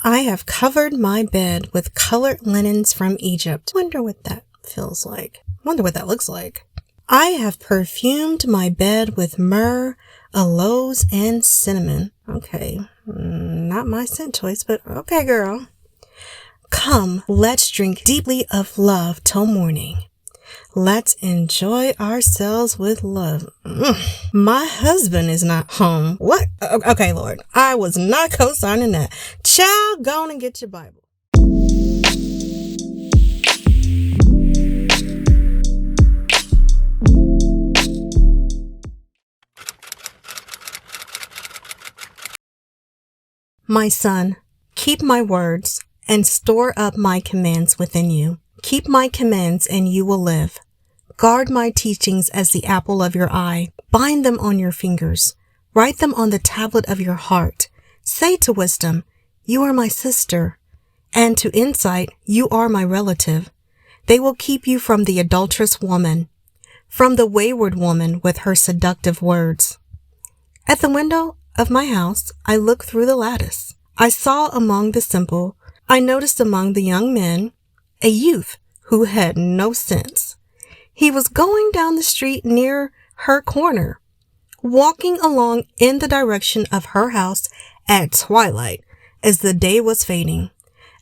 I have covered my bed with colored linens from Egypt. Wonder what that feels like. Wonder what that looks like. I have perfumed my bed with myrrh, aloes, and cinnamon. Okay, not my scent choice, but okay, girl. Come, let's drink deeply of love till morning. Let's enjoy ourselves with love. My husband is not home. What? Okay, Lord, I was not co-signing that. Child, go on and get your Bible. My son, keep my words and store up my commands within you. Keep my commands and you will live. Guard my teachings as the apple of your eye. Bind them on your fingers. Write them on the tablet of your heart. Say to wisdom, you are my sister, and to insight, you are my relative. They will keep you from the adulterous woman, from the wayward woman with her seductive words. At the window of my house, I looked through the lattice. I saw among the simple, I noticed among the young men, a youth who had no sense. He was going down the street near her corner, walking along in the direction of her house at twilight, as the day was fading,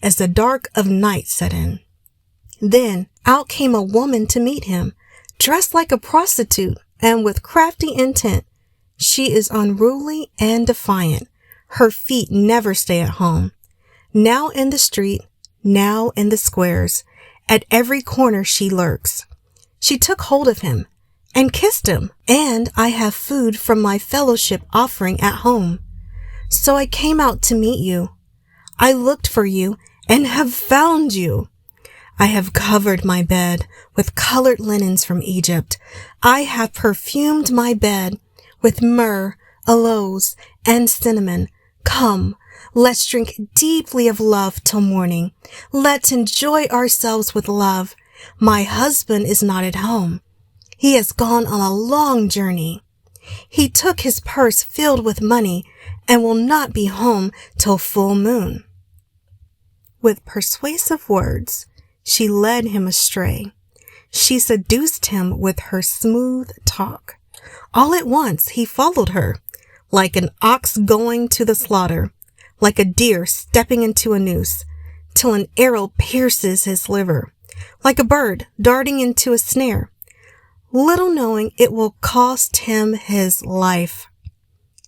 as the dark of night set in. Then out came a woman to meet him, dressed like a prostitute and with crafty intent. She is unruly and defiant. Her feet never stay at home. Now in the street, now in the squares, at every corner she lurks. She took hold of him and kissed him, and I have food from my fellowship offering at home. So I came out to meet you. I looked for you and have found you. I have covered my bed with colored linens from Egypt. I have perfumed my bed with myrrh, aloes, and cinnamon. Come, let's drink deeply of love till morning. Let's enjoy ourselves with love. My husband is not at home. He has gone on a long journey. He took his purse filled with money and will not be home till full moon. With persuasive words, she led him astray. She seduced him with her smooth talk. All at once he followed her, like an ox going to the slaughter, like a deer stepping into a noose, till an arrow pierces his liver, like a bird darting into a snare, little knowing it will cost him his life.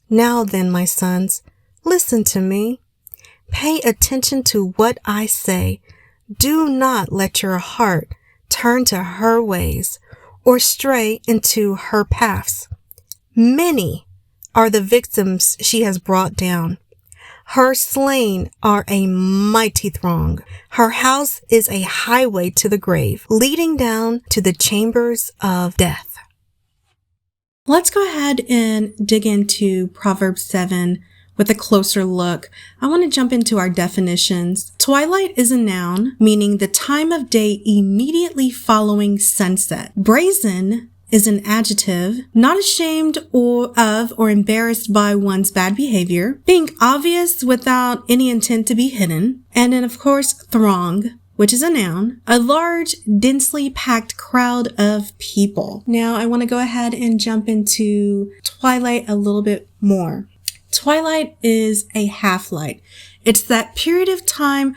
Now then, my sons, listen to me. Pay attention to what I say. Do not let your heart turn to her ways or stray into her paths. Many are the victims she has brought down. Her slain are a mighty throng. Her house is a highway to the grave, leading down to the chambers of death. Let's go ahead and dig into Proverbs 7 with a closer look. I want to jump into our definitions. Twilight is a noun, meaning the time of day immediately following sunset. Brazen is an adjective, not ashamed or embarrassed by one's bad behavior, being obvious without any intent to be hidden. And then, of course, throng, which is a noun, a large, densely packed crowd of people. Now, I want to go ahead and jump into twilight a little bit more. Twilight is a half-light. It's that period of time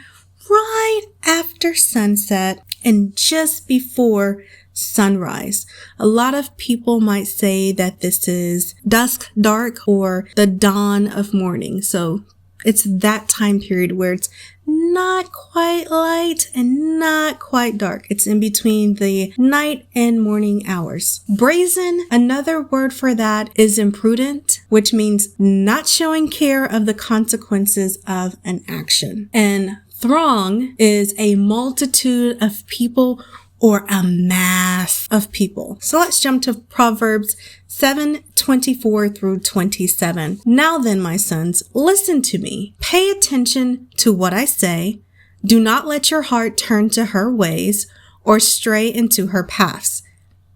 right after sunset and just before sunrise. A lot of people might say that this is dusk, dark, or the dawn of morning. So it's that time period where it's not quite light and not quite dark. It's in between the night and morning hours. Brazen, another word for that is imprudent, which means not showing care of the consequences of an action. And throng is a multitude of people or a mass of people. So let's jump to Proverbs 7:24 through 27. Now then, my sons, listen to me. Pay attention to what I say. Do not let your heart turn to her ways or stray into her paths.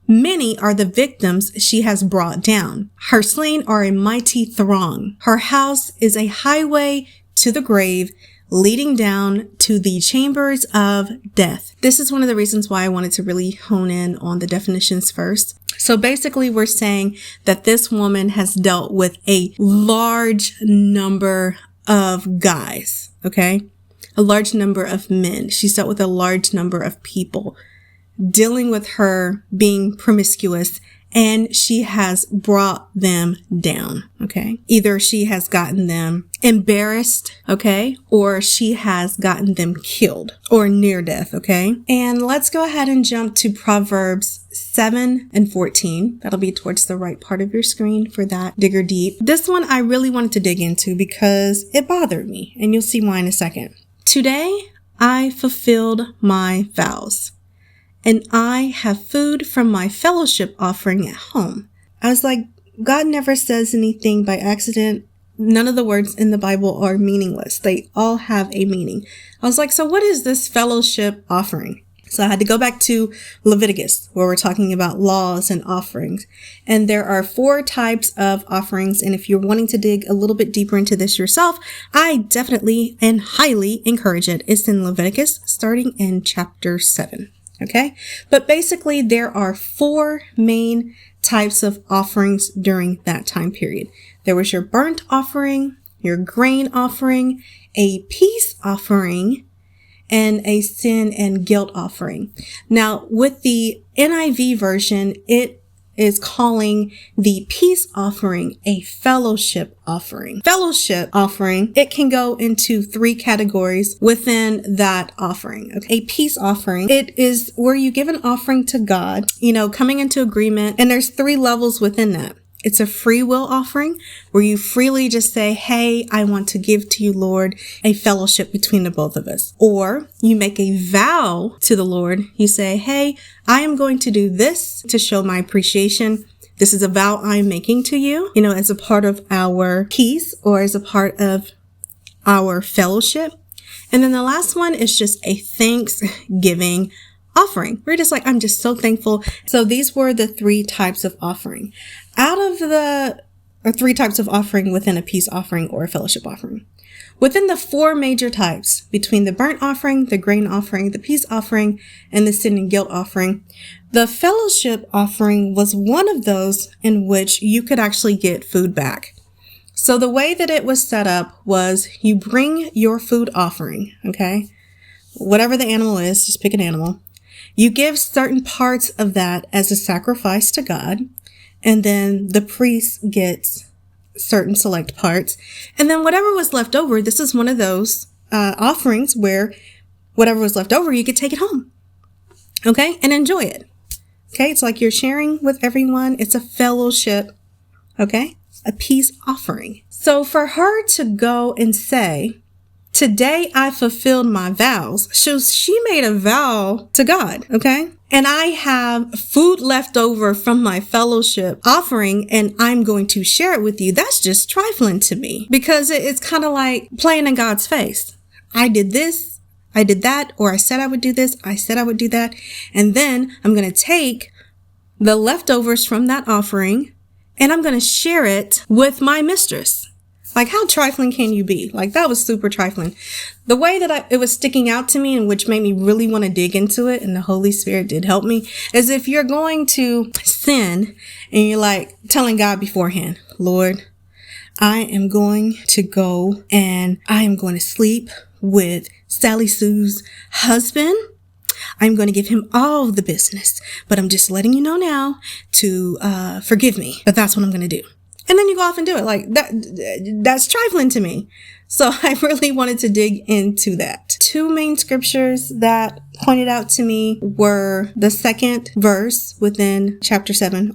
Many are the victims she has brought down. Her slain are a mighty throng. Her house is a highway to the grave, leading down to the chambers of death. This is one of the reasons why I wanted to really hone in on the definitions first. So basically, we're saying that this woman has dealt with a large number of guys, okay? A large number of men. She's dealt with a large number of people dealing with her being promiscuous, and she has brought them down, okay? Either she has gotten them embarrassed, okay? Or she has gotten them killed or near death, okay? And let's go ahead and jump to Proverbs 7 and 14. That'll be towards the right part of your screen for that digger deep. This one I really wanted to dig into because it bothered me, and you'll see why in a second. Today, I fulfilled my vows, and I have food from my fellowship offering at home. I was like, God never says anything by accident. None of the words in the Bible are meaningless. They all have a meaning. I was like, so what is this fellowship offering? So I had to go back to Leviticus, where we're talking about laws and offerings. And there are 4 types of offerings. And if you're wanting to dig a little bit deeper into this yourself, I definitely and highly encourage it. It's in Leviticus, starting in chapter 7. Okay. But basically, there are 4 main types of offerings during that time period. There was your burnt offering, your grain offering, a peace offering, and a sin and guilt offering. Now, with the NIV version, it is calling the peace offering a fellowship offering. Fellowship offering, it can go into 3 categories within that offering. Okay. A peace offering, it is where you give an offering to God, coming into agreement, and there's 3 levels within that. It's a free will offering where you freely just say, hey, I want to give to you, Lord, a fellowship between the both of us. Or you make a vow to the Lord. You say, hey, I am going to do this to show my appreciation. This is a vow I'm making to you, as a part of our peace or as a part of our fellowship. And then the last one is just a thanksgiving offering. We're just like, I'm just so thankful. So these were the 3 types of offering. Out of the 3 types of offering within a peace offering or a fellowship offering. Within the 4 major types, between the burnt offering, the grain offering, the peace offering, and the sin and guilt offering, the fellowship offering was one of those in which you could actually get food back. So the way that it was set up was you bring your food offering, okay? Whatever the animal is, just pick an animal. You give certain parts of that as a sacrifice to God. And then the priest gets certain select parts. And then whatever was left over, this is one of those offerings where whatever was left over, you could take it home. Okay? And enjoy it. Okay? It's like you're sharing with everyone. It's a fellowship. Okay? A peace offering. So for her to go and say, today I fulfilled my vows. So she made a vow to God. Okay? And I have food left over from my fellowship offering, and I'm going to share it with you. That's just trifling to me because it's kind of like playing in God's face. I did this, I did that, or I said I would do this, I said I would do that. And then I'm going to take the leftovers from that offering and I'm going to share it with my mistress. Like, how trifling can you be? Like, that was super trifling. The way that it was sticking out to me, and which made me really want to dig into it, and the Holy Spirit did help me, is if you're going to sin and you're like telling God beforehand, Lord, I am going to go and I am going to sleep with Sally Sue's husband. I'm going to give him all the business, but I'm just letting you know now to forgive me. But that's what I'm going to do. And then you go off and do it. Like that's trifling to me. So I really wanted to dig into that. 2 main scriptures that pointed out to me were the 2nd verse within chapter 7,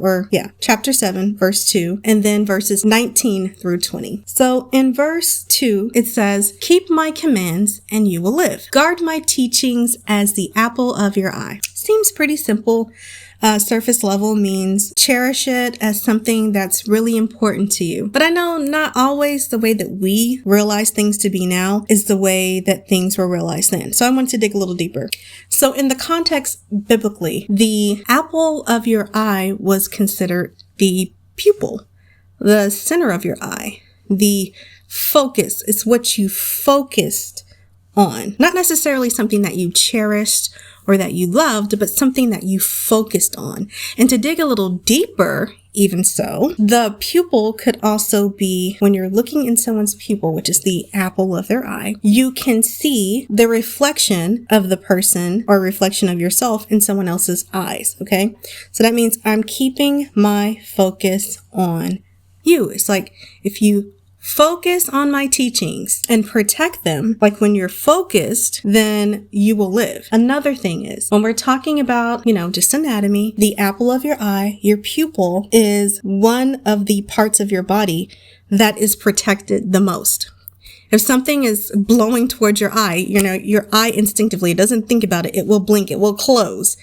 chapter 7, verse 2, and then verses 19 through 20. So in verse 2, it says, keep my commands and you will live. Guard my teachings as the apple of your eye. Seems pretty simple. Surface level means cherish it as something that's really important to you. But I know not always the way that we realize things to be now is the way that things were realized then. So I want to dig a little deeper. So in the context biblically, the apple of your eye was considered the pupil, the center of your eye, the focus. It's what you focused on. Not necessarily something that you cherished or that you loved, but something that you focused on. And to dig a little deeper, even so, the pupil could also be, when you're looking in someone's pupil, which is the apple of their eye, you can see the reflection of the person or reflection of yourself in someone else's eyes, okay? So that means I'm keeping my focus on you. It's like if you focus on my teachings and protect them, like when you're focused, then you will live. Another thing is when we're talking about, just anatomy, the apple of your eye, your pupil is one of the parts of your body that is protected the most. If something is blowing towards your eye, your eye instinctively, it doesn't think about it. It will blink. It will close.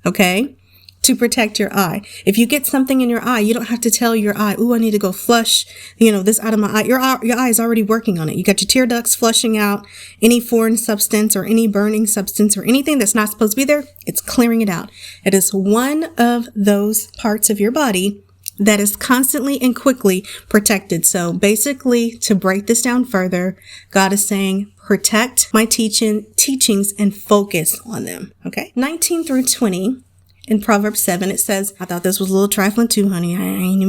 Okay? To protect your eye. If you get something in your eye, you don't have to tell your eye, "Ooh, I need to go flush, this out of my eye." Your eye is already working on it. You got your tear ducts flushing out any foreign substance or any burning substance or anything that's not supposed to be there. It's clearing it out. It is one of those parts of your body that is constantly and quickly protected. So basically, to break this down further, God is saying, protect my teachings and focus on them. Okay. 19 through 20. In Proverbs 7, it says, I thought this was a little trifling too, honey. I'm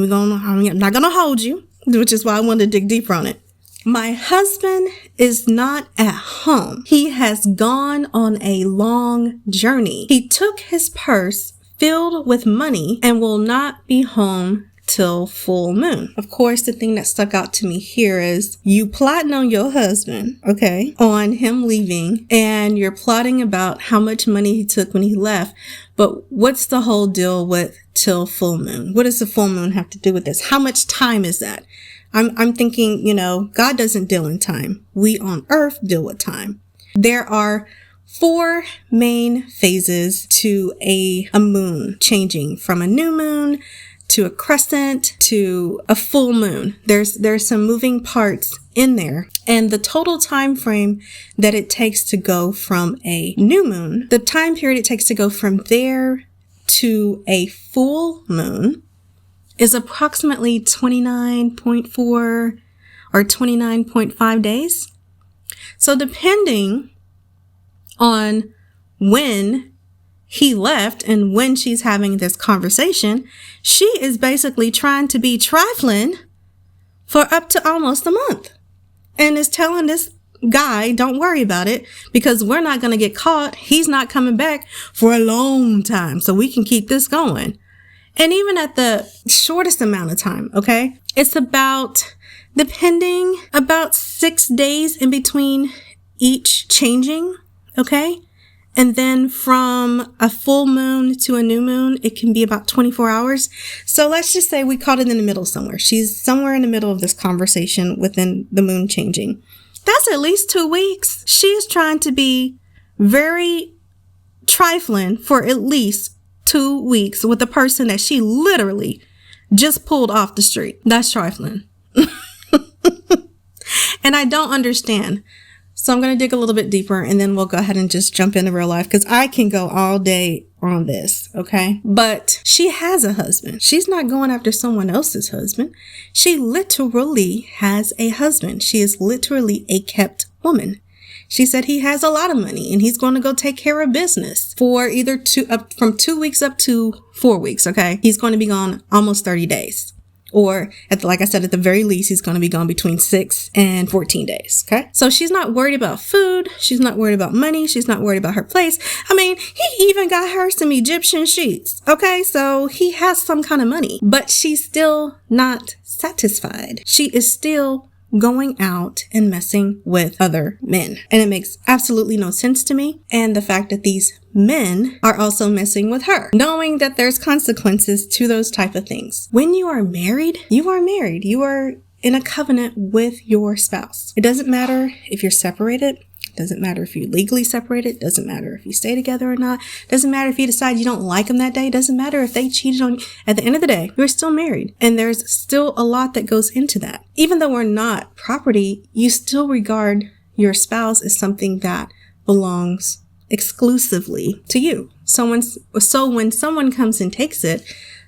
not going to hold you, which is why I wanted to dig deeper on it. My husband is not at home. He has gone on a long journey. He took his purse filled with money and will not be home till full moon. Of course, the thing that stuck out to me here is you plotting on your husband, okay, on him leaving, and you're plotting about how much money he took when he left. But what's the whole deal with till full moon? What does the full moon have to do with this? How much time is that? I'm thinking, God doesn't deal in time. We on earth deal with time. There are 4 main phases to a moon, changing from a new moon to a crescent to a full moon. There's some moving parts in there, and the total time frame that it takes to go from a new moon, the time period it takes to go from there to a full moon, is approximately 29.4 or 29.5 days. So depending on when he left and when she's having this conversation, she is basically trying to be trifling for up to almost a month and is telling this guy, don't worry about it because we're not going to get caught. He's not coming back for a long time, so we can keep this going. And even at the shortest amount of time, okay, it's about 6 days in between each changing, okay? And then from a full moon to a new moon, it can be about 24 hours. So let's just say we caught it in the middle somewhere. She's somewhere in the middle of this conversation within the moon changing. That's at least 2 weeks. She is trying to be very trifling for at least 2 weeks with a person that she literally just pulled off the street. That's trifling. And I don't understand. So I'm going to dig a little bit deeper and then we'll go ahead and just jump into real life because I can go all day on this, okay? But she has a husband. She's not going after someone else's husband. She literally has a husband. She is literally a kept woman. She said he has a lot of money and he's going to go take care of business for either from 2 weeks up to 4 weeks, okay? He's going to be gone almost 30 days. Or like I said, at the very least, he's going to be gone between 6 and 14 days. Okay. So she's not worried about food. She's not worried about money. She's not worried about her place. I mean, he even got her some Egyptian sheets. Okay. So he has some kind of money, but she's still not satisfied. She is still going out and messing with other men. And it makes absolutely no sense to me. And the fact that these men are also messing with her, knowing that there's consequences to those type of things. When you are married, you are married. You are in a covenant with your spouse. It doesn't matter if you're separated. Doesn't matter if you're legally separated. Doesn't matter if you stay together or not. Doesn't matter if you decide you don't like them that day. Doesn't matter if they cheated on you. At the end of the day, you're still married. And there's still a lot that goes into that. Even though we're not property, you still regard your spouse as something that belongs exclusively to you. So when someone comes and takes it,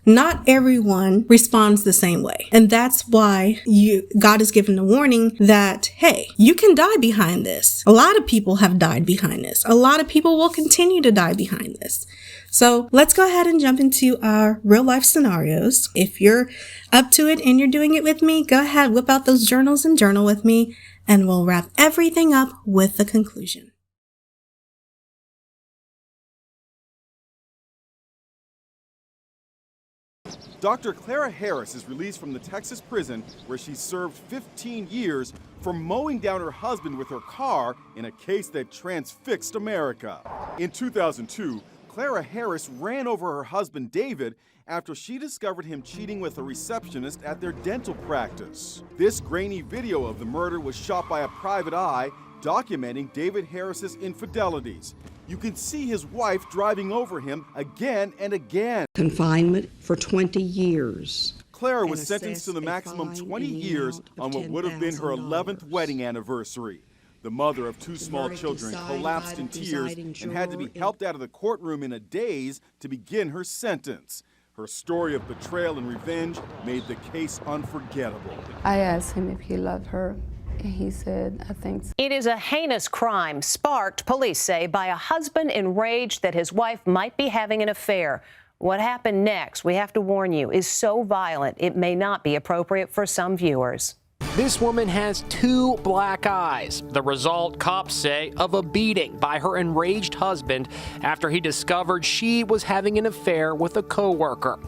Not everyone responds the same way. And that's why God has given the warning that, hey, you can die behind this. A lot of people have died behind this. A lot of people will continue to die behind this. So let's go ahead and jump into our real life scenarios. If you're up to it and you're doing it with me, go ahead, whip out those journals and journal with me, and we'll wrap everything up with the conclusion. Dr. Clara Harris is released from the Texas prison where she served 15 years for mowing down her husband with her car in a case that transfixed America. In 2002, Clara Harris ran over her husband David after she discovered him cheating with a receptionist at their dental practice. This grainy video of the murder was shot by a private eye documenting David Harris's infidelities. You can see his wife driving over him again and again. Confinement for 20 years. Clara was sentenced to the maximum 20 years on what would have been her 11th wedding anniversary. The mother of two small children collapsed in tears and had to be helped out of the courtroom in a daze to begin her sentence. Her story of betrayal and revenge made the case unforgettable. I asked him if he loved her, and he said, I think so. It is a heinous crime sparked, police say, by a husband enraged that his wife might be having an affair. What happened next, we have to warn you, is so violent it may not be appropriate for some viewers. This woman has 2 black eyes, the result, cops say, of a beating by her enraged husband after he discovered she was having an affair with a co-worker.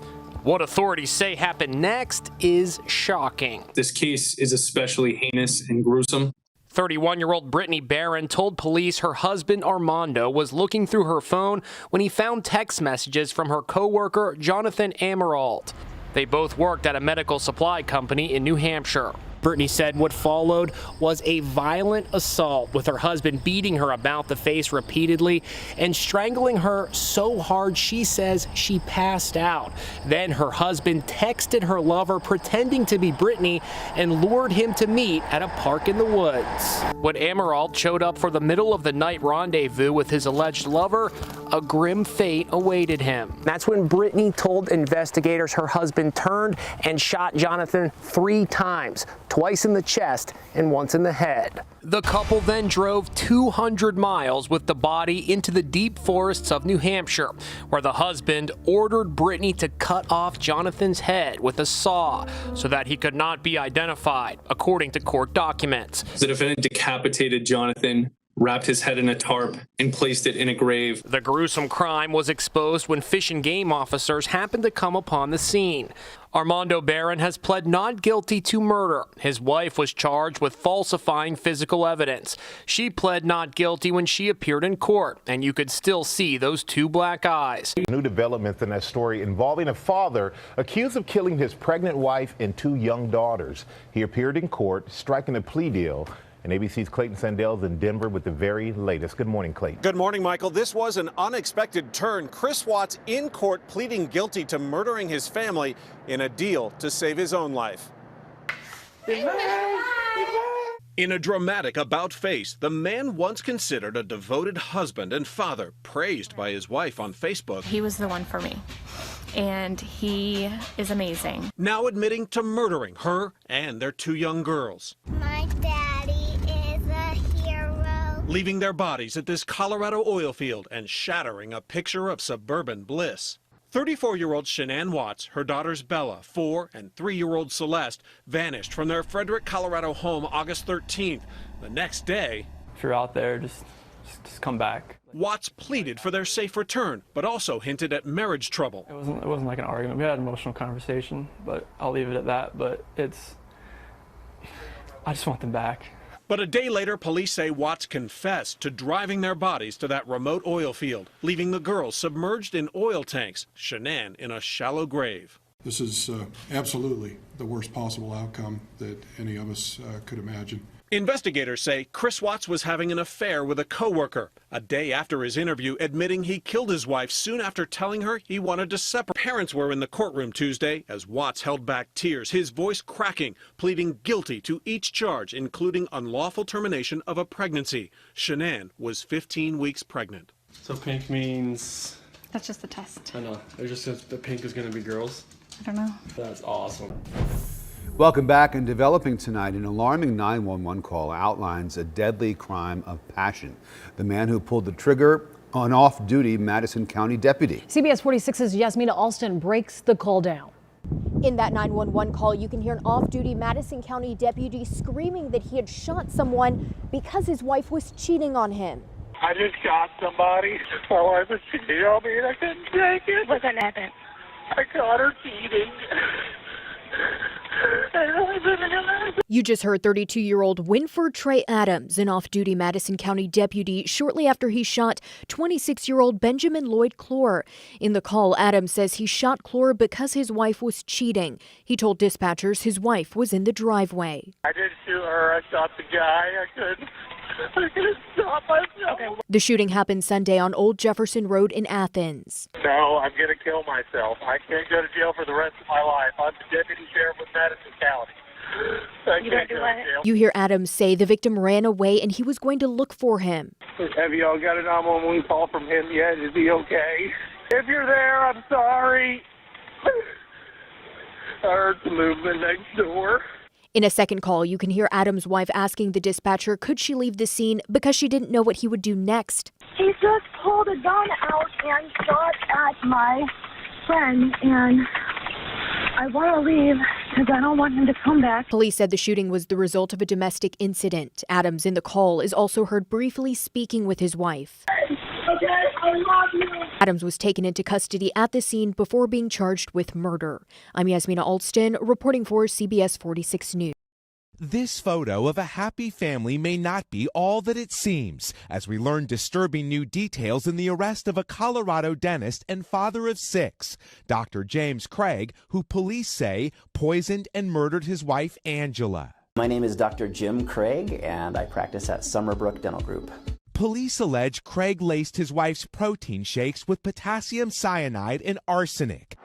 What authorities say happened next is shocking. This case is especially heinous and gruesome. 31-year-old Brittany Barron told police her husband Armando was looking through her phone when he found text messages from her co-worker Jonathan Emerald. They both worked at a medical supply company in New Hampshire. Brittany said what followed was a violent assault, with her husband beating her about the face repeatedly and strangling her so hard she says she passed out. Then her husband texted her lover pretending to be Brittany and lured him to meet at a park in the woods. When Emerald showed up for the middle of the night rendezvous with his alleged lover, a grim fate awaited him. That's when Brittany told investigators her husband turned and shot Jonathan 3 times. Twice in the chest and once in the head. The couple then drove 200 miles with the body into the deep forests of New Hampshire, where the husband ordered Brittany to cut off Jonathan's head with a saw so that he could not be identified, according to court documents. The defendant decapitated Jonathan, wrapped his head in a tarp, and placed it in a grave. The gruesome crime was exposed when Fish and Game officers happened to come upon the scene. Armando Barron has pled not guilty to murder. His wife was charged with falsifying physical evidence. She pled not guilty when she appeared in court, and you could still see those 2 black eyes. New developments in that story involving a father accused of killing his pregnant wife and 2 young daughters. He appeared in court, striking a plea deal. And ABC's Clayton Sandell is in Denver with the very latest. Good morning, Clayton. Good morning, Michael. This was an unexpected turn. Chris Watts in court pleading guilty to murdering his family in a deal to save his own life. In a dramatic about-face, the man once considered a devoted husband and father, praised by his wife on Facebook. He was the one for me, and he is amazing. Now admitting to murdering her and their 2 young girls. My daddy is a hero. Leaving their bodies at this Colorado oil field and shattering a picture of suburban bliss. 34-year-old Shanann Watts, her daughters Bella, 4, and 3-year-old Celeste vanished from their Frederick, Colorado home August 13th. The next day, if you're out there, just come back. Watts pleaded for their safe return, but also hinted at marriage trouble. It wasn't like an argument. We had an emotional conversation, but I'll leave it at that. But I just want them back. But a day later, police say Watts confessed to driving their bodies to that remote oil field, leaving the girls submerged in oil tanks, Shanann in a shallow grave. This is absolutely the worst possible outcome that any of us could imagine. Investigators say Chris Watts was having an affair with a co-worker, a day after his interview admitting he killed his wife soon after telling her he wanted to separate. Parents were in the courtroom Tuesday as Watts held back tears, his voice cracking, pleading guilty to each charge, including unlawful termination of a pregnancy. Shanann was 15 weeks pregnant. So pink means That's just the test. I know. It just says the pink is going to be girls. I don't know. That's awesome. Welcome back. And developing tonight, an alarming 911 call outlines a deadly crime of passion. The man who pulled the trigger on off-duty Madison County deputy. CBS 46's Yasmina Alston breaks the call down. In that 911 call, you can hear an off-duty Madison County deputy screaming that he had shot someone because his wife was cheating on him. I just shot somebody. My wife was cheating on me and I couldn't take it. What's gonna happen? I caught her cheating. You just heard 32-year-old Winford Trey Adams, an off-duty Madison County deputy, shortly after he shot 26-year-old Benjamin Lloyd Clore. In the call, Adams says he shot Clore because his wife was cheating. He told dispatchers his wife was in the driveway. I didn't shoot her. I shot the guy. I couldn't stop myself. The shooting happened Sunday on Old Jefferson Road in Athens. No, I'm going to kill myself. I can't go to jail for the rest of my life. I'm the deputy sheriff of Madison County. I can't go to jail. You hear Adams say the victim ran away and he was going to look for him. Have y'all got a 911 call from him yet? Is he okay? If you're there, I'm sorry. I heard some movement next door. In a second call, you can hear Adams' wife asking the dispatcher could she leave the scene because she didn't know what he would do next. He just pulled a gun out and shot at my friend, and I want to leave because I don't want him to come back. Police said the shooting was the result of a domestic incident. Adams in the call is also heard briefly speaking with his wife. I love you. Adams was taken into custody at the scene before being charged with murder. I'm Yasmina Alston, reporting for CBS 46 News. This photo of a happy family may not be all that it seems, as we learn disturbing new details in the arrest of a Colorado dentist and father of 6, Dr. James Craig, who police say poisoned and murdered his wife, Angela. My name is Dr. Jim Craig, and I practice at Summerbrook Dental Group. Police allege Craig laced his wife's protein shakes with potassium cyanide and arsenic,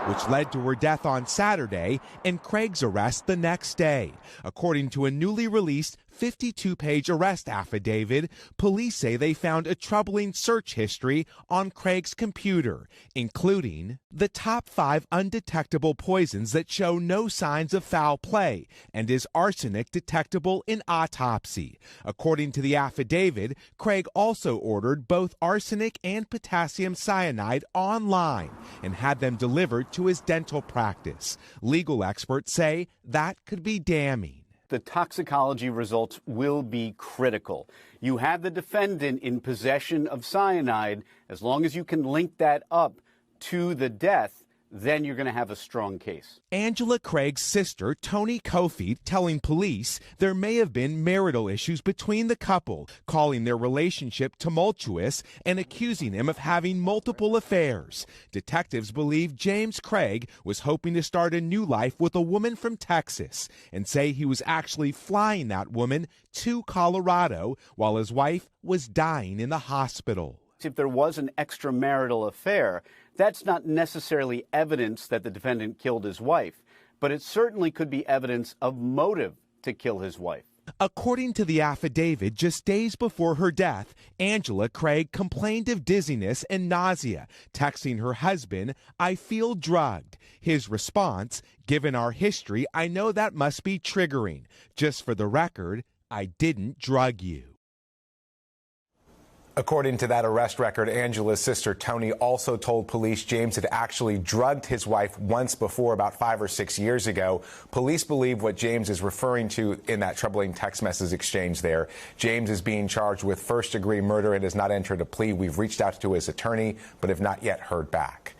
which led to her death on Saturday and Craig's arrest the next day. According to a newly released 52-page arrest affidavit, police say they found a troubling search history on Craig's computer, including the top 5 undetectable poisons that show no signs of foul play and is arsenic detectable in autopsy. According to the affidavit, Craig also ordered both arsenic and potassium cyanide online and had them delivered to his dental practice. Legal experts say that could be damning. The toxicology results will be critical. You have the defendant in possession of cyanide. As long as you can link that up to the death, then you're going to have a strong case. Angela Craig's sister, Toni Kofi, telling police there may have been marital issues between the couple, calling their relationship tumultuous and accusing him of having multiple affairs. Detectives believe James Craig was hoping to start a new life with a woman from Texas and say he was actually flying that woman to Colorado while his wife was dying in the hospital. If there was an extramarital affair, that's not necessarily evidence that the defendant killed his wife, but it certainly could be evidence of motive to kill his wife. According to the affidavit, just days before her death, Angela Craig complained of dizziness and nausea, texting her husband, "I feel drugged." His response, "Given our history, I know that must be triggering. Just for the record, I didn't drug you." According to that arrest record, Angela's sister Toni also told police James had actually drugged his wife once before, about 5 or 6 years ago. Police believe what James is referring to in that troubling text message exchange there. James is being charged with first-degree murder and has not entered a plea. We've reached out to his attorney, but have not yet heard back.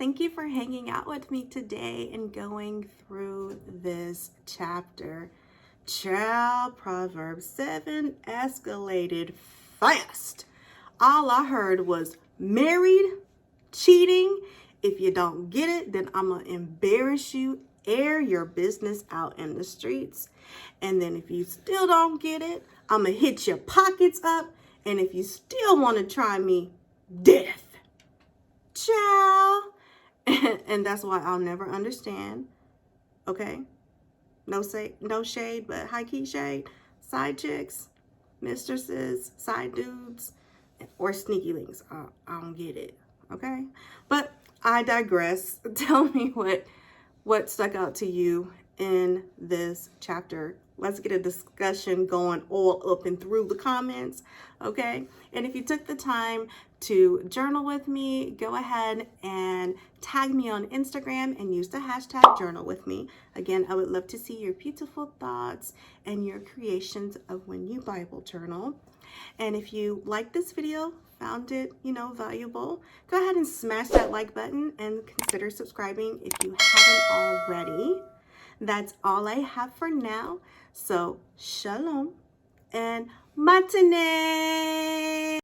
thank you for hanging out with me today and going through this chapter. Child, Proverbs 7 escalated fast. All I heard was married, cheating. If you don't get it, then I'm going to embarrass you, air your business out in the streets. And then if you still don't get it, I'm going to hit your pockets up. And if you still want to try me, death. Ciao. And that's why I'll never understand. Okay? No shade, but high-key shade. Side chicks, mistresses, side dudes, or sneaky links. I don't get it. Okay? But I digress. Tell me what stuck out to you in this chapter. Let's get a discussion going all up and through the comments, okay? And if you took the time to journal with me, go ahead and tag me on Instagram and use the hashtag journal with me. Again, I would love to see your beautiful thoughts and your creations of when you Bible journal. And if you like this video, found it, valuable, go ahead and smash that like button and consider subscribing if you haven't already. That's all I have for now. So, shalom and matane.